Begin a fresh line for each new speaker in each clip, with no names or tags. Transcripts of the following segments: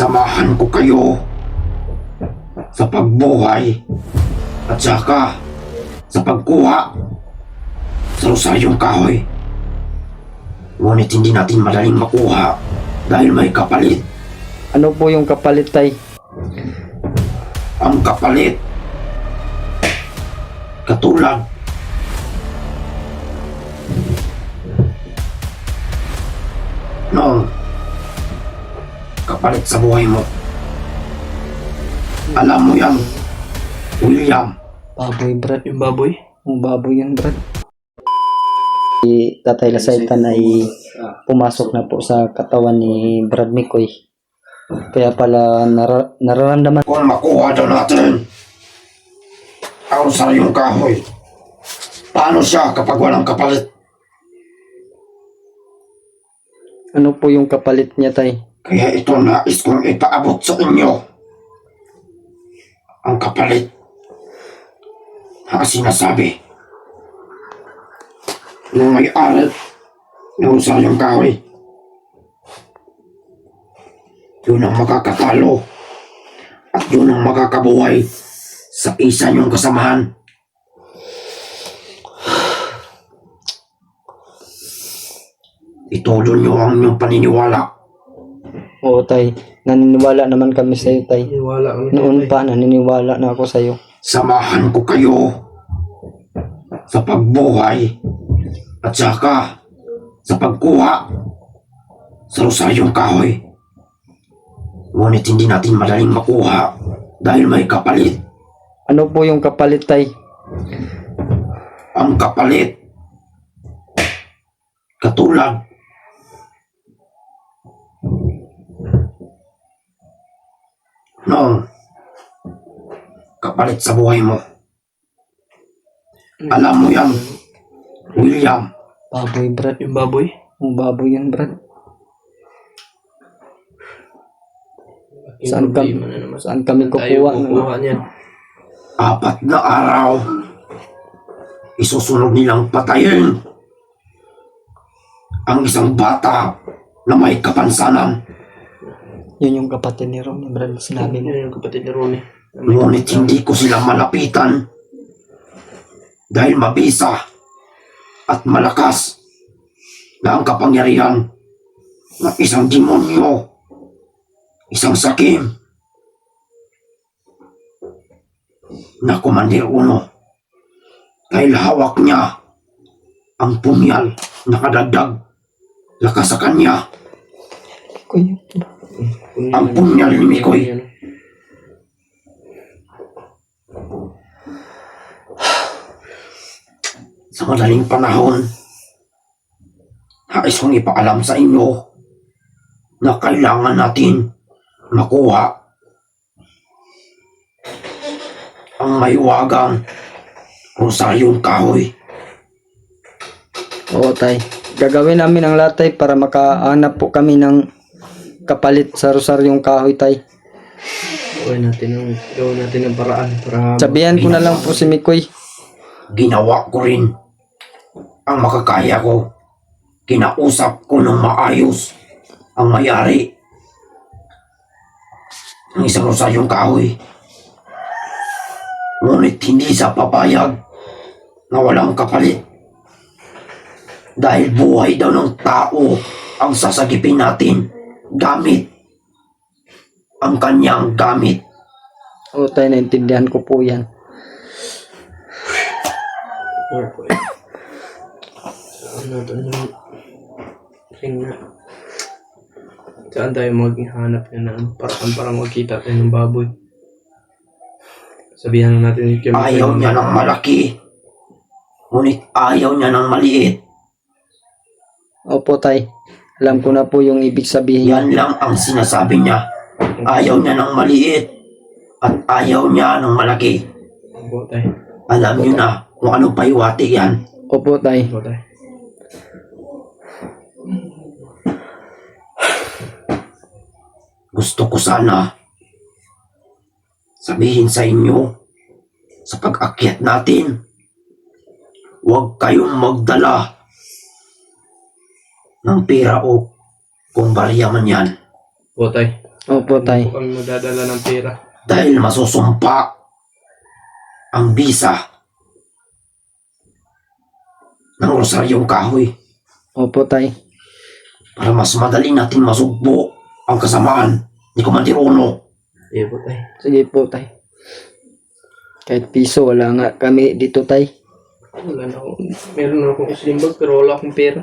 Samahan ko kayo sa pagbuhay at saka sa pagkuha sa rosaryong kahoy. Ngunit hindi natin madaling makuha dahil may kapalit.
Ano po yung kapalit, tay?
Ang kapalit, katulad noong kapalit sa buhay mo. Alam mo yan, William.
Baboy, Brad.
Yung baboy?
Yung baboy yan, Brad. Si Tatay Lasaitan ay pumasok na po sa katawan ni Brad Mikoy. Kaya pala nararamdaman.
Kung makuha daw natin ang rosaryong kahoy, paano siya kapag walang kapalit?
Ano po yung kapalit niya, tay?
Kaya ito nais kong ipaabot sa inyo. Ang kapalit na sinasabi ng may-ari ng rosaryong kahoy. Yun ang makakatalo at yun ang makakabuhay sa isa niyong kasamahan. Ituloy niyo ang inyong paniniwala.
Oo, tay. Naniniwala naman kami sa iyo, tay.
Wala kami.
Noon pa, naniniwala na ako sa iyo.
Samahan ko kayo sa pagbuhay at saka sa pagkuha sa rosaryong kahoy. Ngunit hindi natin madaling makuha dahil may kapalit.
Ano po yung kapalit, tay?
Ang kapalit, katulad noong kapalit sa buhay mo. Alam mo yan, William.
Baboy, Brad.
Yung baboy?
Yung baboy yan, Brad. Saan kami kukuha ng
niyan?
4 na araw, isusunod nilang patayin ang isang bata na may kapansanan.
Yun yung kapatid ni Ron, Brad. Sinabi mo.
Yun yung kapatid ni Ronnie.
Ngunit hindi ko sila malapitan dahil mabisa at malakas na ang kapangyarihan ng isang demonyo, isang sakim na Commander Uno, dahil hawak niya ang punyal na kadagdag lakas sa kanya.
Kuya.
Ang punyal ni Mikoy. Sa madaling panahon, nais kong ipaalam sa inyo na kailangan natin makuha ang maiwagang rosaryong kahoy.
Oo, tay. Gagawin namin ang lahat, tay, para makahanap po kami ng kapalit sa rosaryong kahoy, tay.
Gawin natin ang paraan para
Sabihan ko na lang po si Mikoy.
Ginawa ko rin ang makakaya ko. Kinausap ko ng maayos ang may-ari ng isang rosaryong kahoy. Ngunit hindi siya papayag na walang kapalit. Dahil buhay daw ng tao ang sasagipin natin gamit ang kanyang gamit.
Oo, tay, naintindihan ko po yan.
Saan tayo maghanap ng paraan para magkita tayo ng baboy? Sabihan na natin yung
Ayaw niya ng malaki. Ngunit ayaw niya ng maliit.
Opo, tay. Alam ko na po yung ibig sabihin.
Yan lang ang sinasabi niya. Ayaw niya ng maliit at ayaw niya ng malaki.
Opo, tay.
Alam niyo na kung ano pahiwati yan.
Opo, tay.
Opo, tay.
Gusto ko sana sabihin sa inyo sa pag-akyat natin, huwag kayong magdala ng pera o kung barya man yan.
Opo, tay.
Opo, tay.
Hindi po kami magdadala ng pera.
Dahil masusumpa ang bisa ng rosaryong kahoy
Opo, tay.
para mas madali natin masugpo ang kasamaan ni Commander Uno.
Sige po, tay.
Sige po, tay. Kahit piso, wala nga kami dito, tay.
Wala na ako. Meron na akong slimbag pero wala akong pera.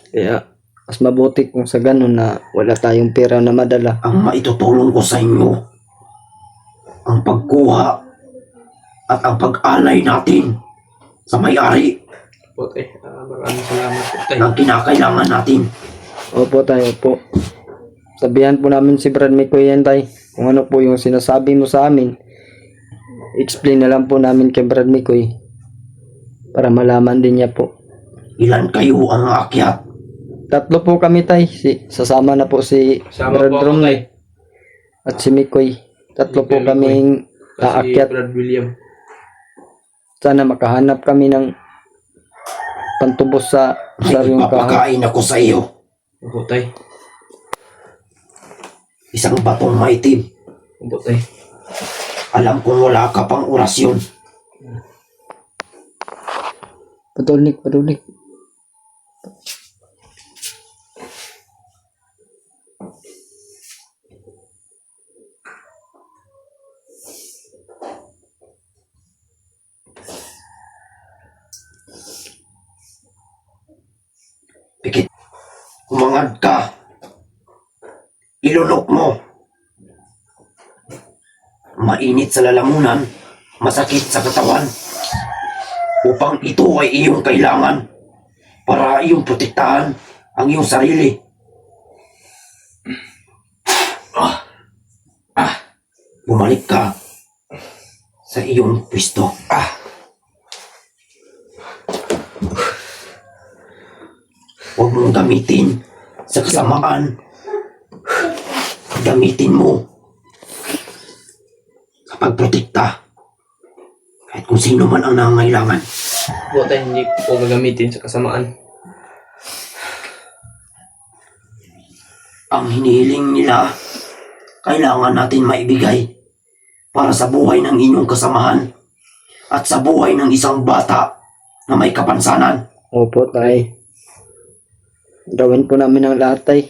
Kaya, mas mabuti kung sa ganun na wala tayong pera na madala.
Ang maitutulong ko sa inyo, ang pagkuha at ang pag-alay natin sa may-ari
Po, tay. Maraming salamat po, tay.
ng kinakailangan natin.
Opo, tay. Opo. Sabihan po namin si Brad Mikoy yan, tay. Kung ano po yung sinasabi mo sa amin, explain na lang po namin kay Brad Mikoy para malaman din niya po.
Ilan kayo ang aakyat?
3 po kami, tay. Sasama na po si
Sama
Brad
po ako,
Romney
tay.
at si Mikoy. 3 po
Mikoy.
kaming
Kasi
aakyat.
Brad William.
Sana makahanap kami ng pantubos sa
May
saryong kahoy.
ipapakain ako sa iyo.
Opo, tay.
Isang batong maitim.
Opo, tay.
Alam kong wala ka pang orasyon.
Padulik, padulik.
Pikit. Umangad ka. Ilunok mo. Mainit sa lalamunan, masakit sa katawan. Upang ito ay iyong kailangan para iyong protektahan ang iyong sarili. Bumalik ka sa iyong pwesto. Huwag mong gamitin sa kasamaan. Gamitin mo sa pagprotekta kahit kung sino man ang nangangailangan.
Opo, tay. Hindi ko po gagamitin sa kasamaan.
Ang hinihiling nila, kailangan natin maibigay para sa buhay ng inyong kasamahan at sa buhay ng isang bata na may kapansanan.
Opo, tay. Gawin po namin ang lahat, tay.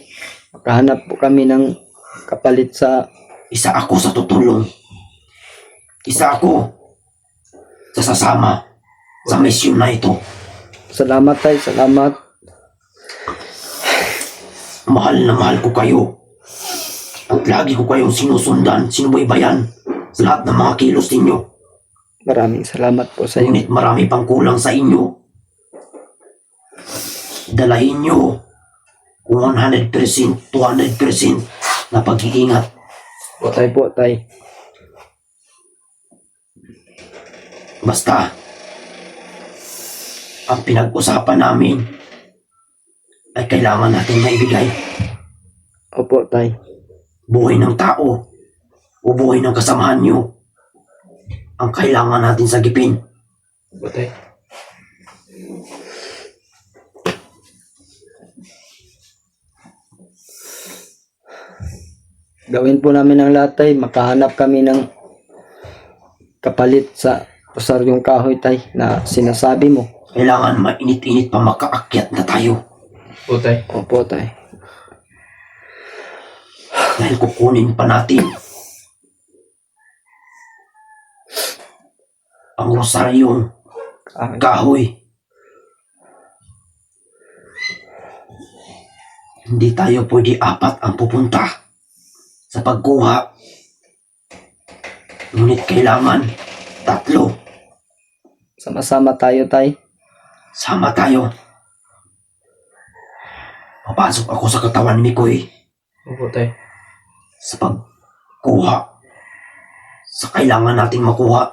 Makahanap po kami ng kapalit sa...
Isa ako sa tutulong. Isa ako sa sasama sa misyon na ito.
Salamat, tay. Salamat.
Mahal na mahal ko kayo. At lagi ko kayong sinusundan, sinubaybayan sa lahat ng mga kilos ninyo.
Maraming salamat po sa iyo.
Ngunit marami pang kulang sa inyo. Dalahin nyo kung 100%, 200% na pag-iingat.
Opo,
Tay
tay.
po, tay.
Basta, ang pinag-usapan namin ay kailangan natin maibigay.
Opo, tay.
Buhay ng tao o buhay ng kasamahan nyo ang kailangan natin sagipin.
Opo, tay.
Gawin po namin ang lahat, tay. Makahanap kami ng kapalit sa rosaryong kahoy, tay, na sinasabi mo.
Kailangan mainit-init pa makaakyat na tayo
Opo, tay.
Opo, tay.
dahil kukunin pa natin ang rosaryong
Kahoy.
kahoy. Hindi tayo pwede 4 ang pupunta sa pagkuha. Ngunit kailangan 3.
Sama-sama tayo, tay.
Sama tayo. Papasok ako sa katawan ni Mikoy
Opo, tay.
sa pagkuha sa kailangan nating makuha.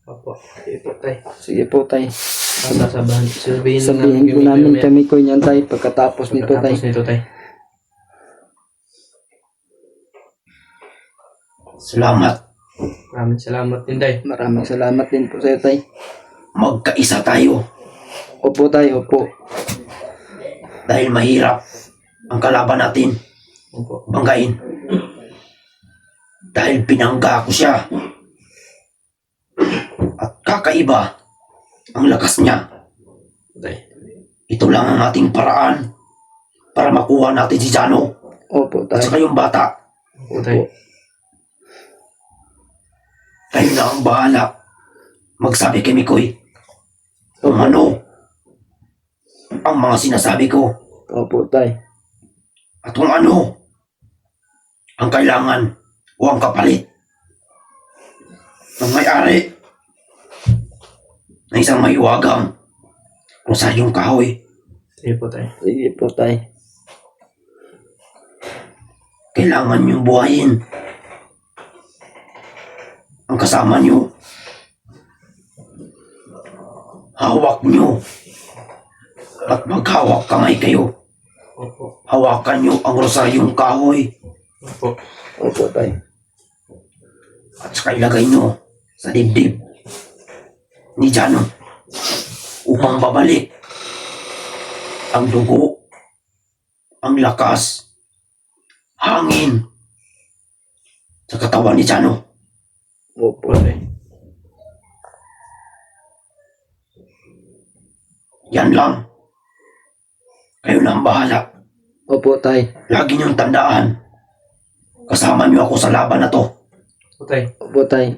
Opo. Sige po, tay.
Sige po, tay.
Sabihin
Sabihin po namin kami ko niyan, tay, pagkatapos nito, tay.
Pagkatapos nito, tay.
Salamat.
Maraming salamat din, tay.
Maraming salamat din po sa iyo, tay.
Magkaisa tayo
Opo, tay. Opo.
dahil mahirap ang kalaban natin.
Opo.
banggain. Dahil pinangga ko siya. At kakaiba ang lakas niya.
Tay.
Ito lang ang ating paraan para makuha natin si Jano
Opo,
at
tay.
saka yung bata.
Opo, tay.
Kayo na ang bahala. Magsabi kay Mikoy kung ano ang mga sinasabi ko
Opo, tay.
at kung ano ang kailangan o ang kapalit ng may-ari na isang maiwagang rosaryong kahoy.
Sige po, tay.
Sige po, tay.
Kailangan niyong buhayin ang kasama niyo. Hawak niyo at maghawak kamay kayo.
Opo.
Hawakan niyo ang rosaryong kahoy
Opo.
Opo, tay.
at saka ilagay niyo sa dibdib ni Jano upang babalik ang dugo, ang lakas, hangin sa katawan ni Jano.
Opo.
Opo, tay.
Yan lang. Kayo na ang bahala.
Opo, tay.
Lagi niyong tandaan. Kasama niyo ako sa laban na to.
Opo, tay.
Opo, tay.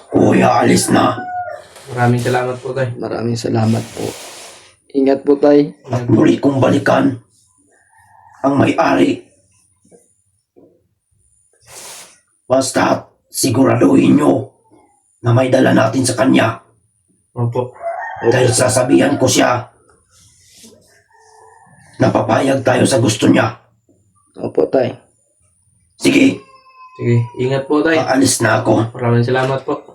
Kuya, alis na.
Maraming salamat po, tay.
Maraming salamat po. Ingat po, tay.
At muli kong balikan ang may-ari. Basta siguraduhin niyo na may dala natin sa kanya.
Opo.
Dahil sasabihan ko siya na papayag tayo sa gusto niya.
Opo, tay.
Sige,
Sige, ingat po, tay.
aalis na ako.
Maraming salamat po.